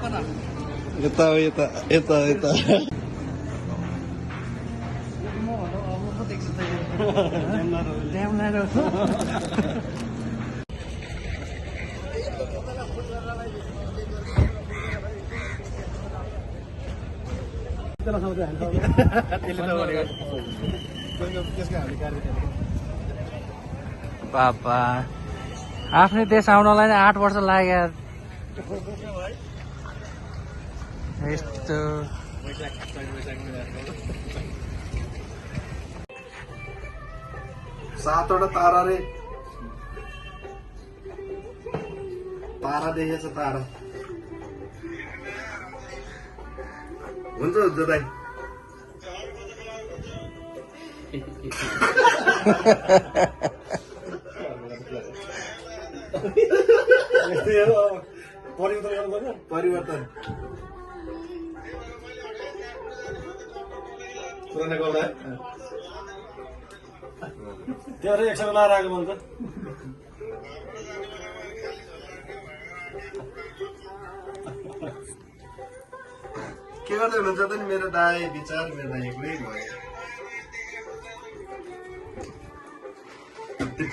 यता यता यता यता पापा आफ्नै देश आउनलाई नै 8 वर्ष लाग्यो यस्तो 7 वटा तारा रे तारा देखेछ तारा हुन्छ हुन्छ दाइ परिवर्तन पुरानो गौडा त्यहाँ एकसँग लाएर आएको भन्छ के गर्दै हुनुहुन्छ त नि मेरो दाइ विचार मेरो दाइ एक्लै भयो त्यो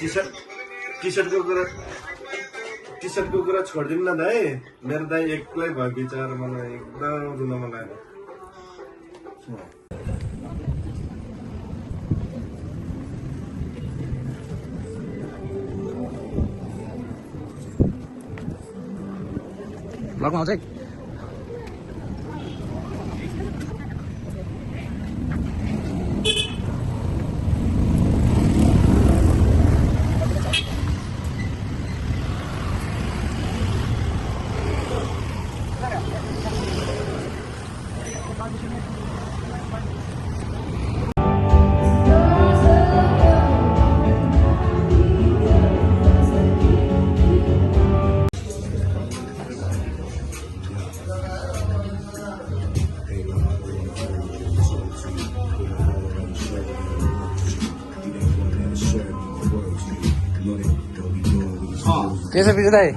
टी सर्टको कुरा छोडिदिनु न दाइ मेरो दाइ एक्लै भयो विचार मलाई एकदम रुन मन लाग्यो ब्लगमा आउँछ है के छ बिजु दाइ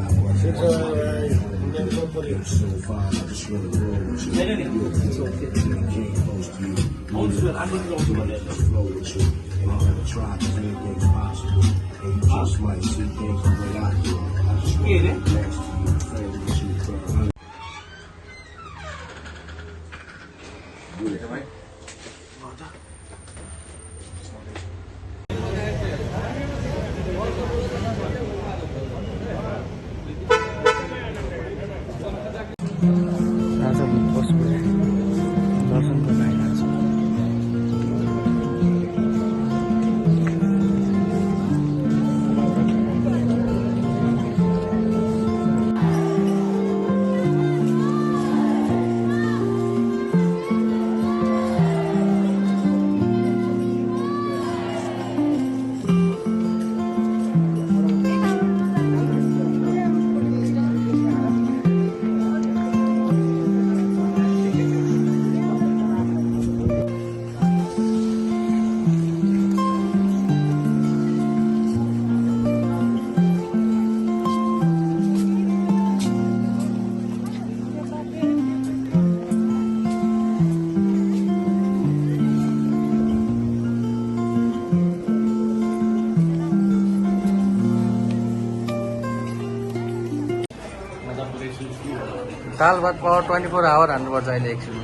दाल भात पावर 24 आवर हान्नुपर्छ अहिले एकछिन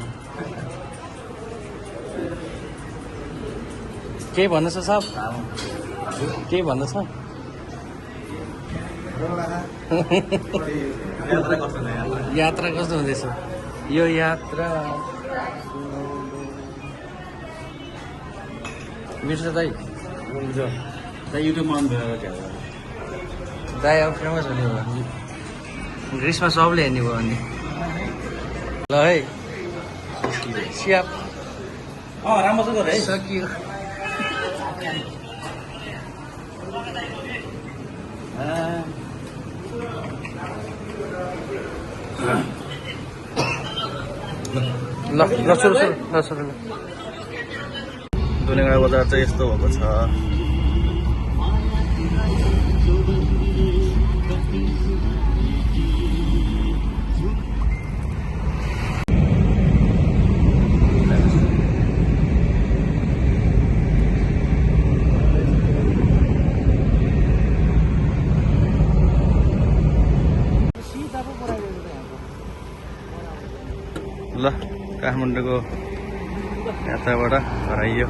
केही भन्दैछ साहब केही भन्दैछ यात्रा कस्तो हुँदैछ यो यात्रा मिर्छ दाइ युट्युबमा दाइ अब फेमस हुने हो भने ग्रिसमा सबले हेर्ने भयो भने ल है स्याप राम्रो छ है सकियो ल ल सुरु दुनियाँडा बजार चाहिँ यस्तो भएको छ काठमाडौँको यात्राबाट हराइयो।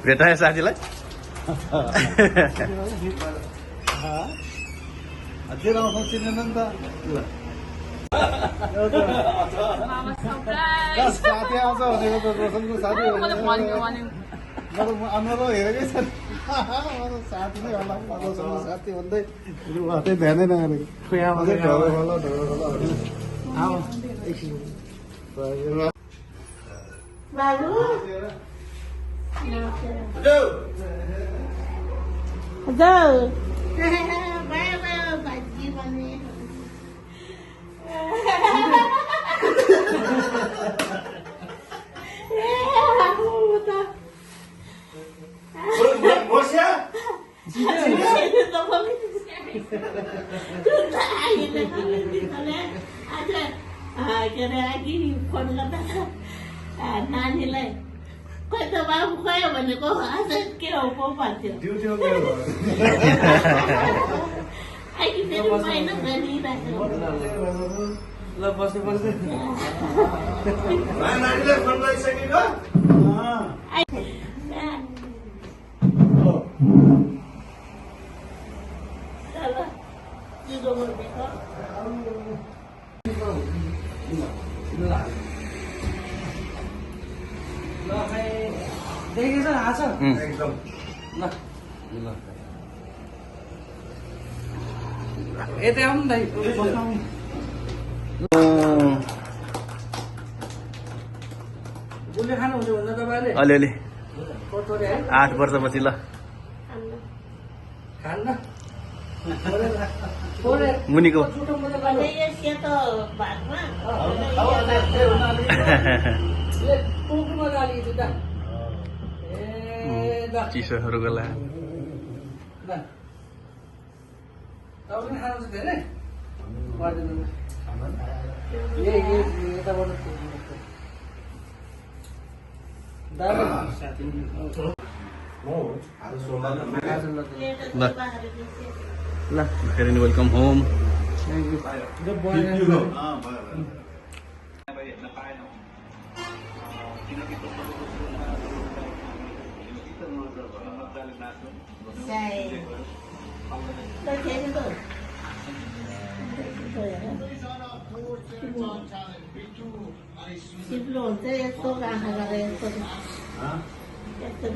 भेटायो साथीलाई साथी आउँछ भनेको त रोशनको साथी अनुहार हेरेकै छ साथी नै होला रोशनको साथी भन्दै त्यही ध्यानै नगरेको बाबु जाऊ भाजी बने फोन गर्दा नानीलाई खोइ त बाबु खोयो भनेको आज के हो पो भन्थ्यो अहिले फेरि महिना गरिरहेको ल बस्नु पर्छ। देखेछ आछ एकदम ल यतै आउनु दाइ गुलियो खानुहुन्छ भन्दा तपाईँले अलिअलि कटोरी है 8 वर्षपछि ल खान्न मुनिको भने यो सेतो भातमा टोक्नुमा त अलिकति त ए ल चिसोहरूको लागि ल तपाईँले खानुहुन्छ धेरै गर्दैन यताबाट दादा साथी ल फेरि नि वेलकम होम। सिप्लो हुन्छ यस्तो आँखा गरेर यस्तो यस्तो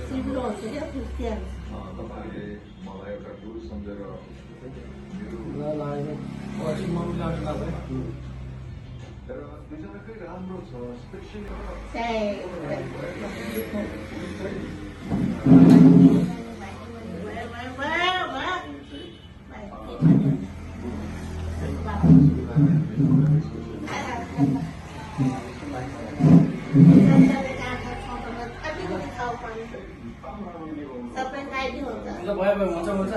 सिप्लो हुन्छ क्या फुस्किया सबै खाइदिनु हुन्छ ल भयो भयो हुन्छ हुन्छ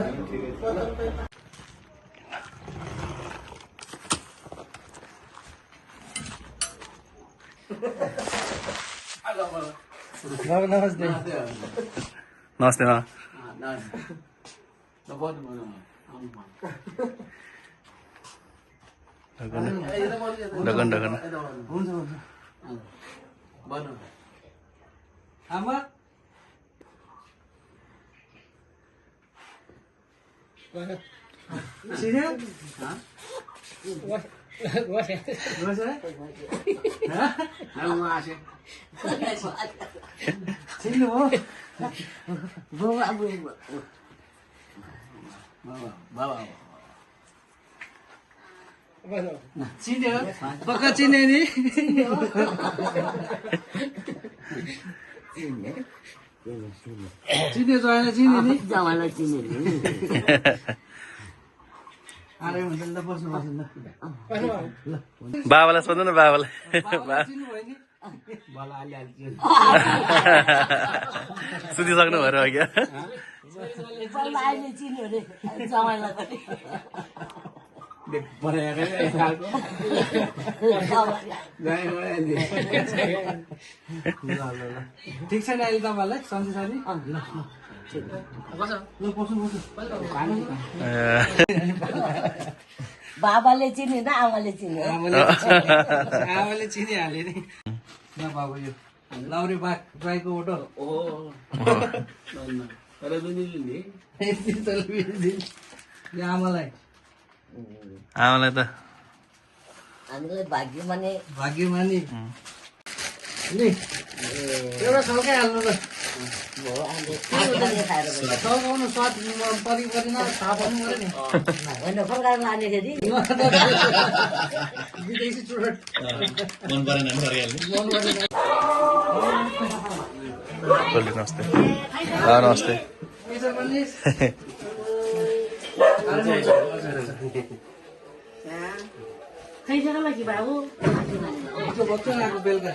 नमस्ते नमस्ते ढकन ढकन हुन्छ हुन्छ आमा सिरियल चिन्नु हो चिन्यो पक्का चिन्यो नि चिन्यो जवाइलाई चिन्यो नि जामालाई चिने नि आराम हुन्छ नि त बस्नु बस्नु त बाबालाई सोध्नु न बाबालाई चिन्नु भयो नि सुतिसक्नु भएर हो क्या बल्ल अहिले चिन्यो अरे जामालाई पनि ठिक छैन अहिले तपाईँहरूलाई सन्चै छ नि बाबाले चिन्यो न आमाले चिन्यो आमाले चिनिहाल्यो नि ल बाबु यो लाउरे बाईको फोटो यो आमालाई आमालाई त हामीलाई भाग्यमानी भाग्यमानी नि एउटा छल्कै हाल्नु त चल्काउनु स्वाद परि परेन थाहा पाउनु पऱ्यो नि होइन फर्काएर लानेखेरि विदेशी चुरोट मन परेन नमस्ते नमस्ते खाइसक्यो कि बाबु बच्चो आएको बेलुका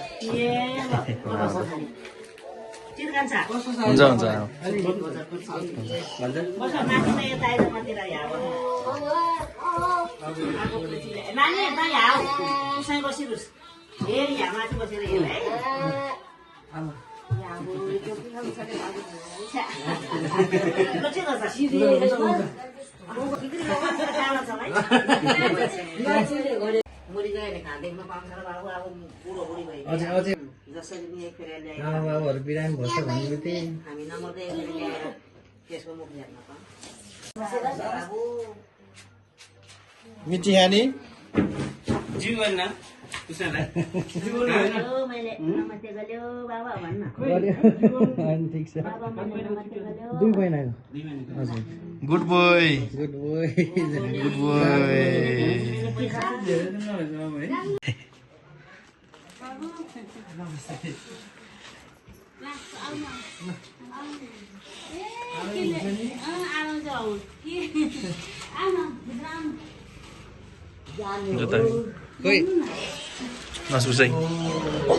चिरकान्छ हुन्छ हुन्छ बस माथिमा यता आएर माथिर नानी यहाँ हाउ उसै बसिनुहोस् हेर यहाँ माथि बसेर हेर है बुढी गयो खाँदैमा पाउँछ बाबु अब बुढो बुढी भयो जसरी पनि एक फेरि ल्याएर बाबुहरू बिरामी भन्छ भन्नु थिएँ हामी नमर्दै एक फेरि ल्याएर त्यसको मुख हेर्न बाबु मिठी खाने मैले नमस्ते गऱ्यो बाबा भन्न ठिक छ बाबा मैले नमस्ते गऱ्यो दुई महिना हजुर good boy good boy good boy जाने खोइ नसुर्सै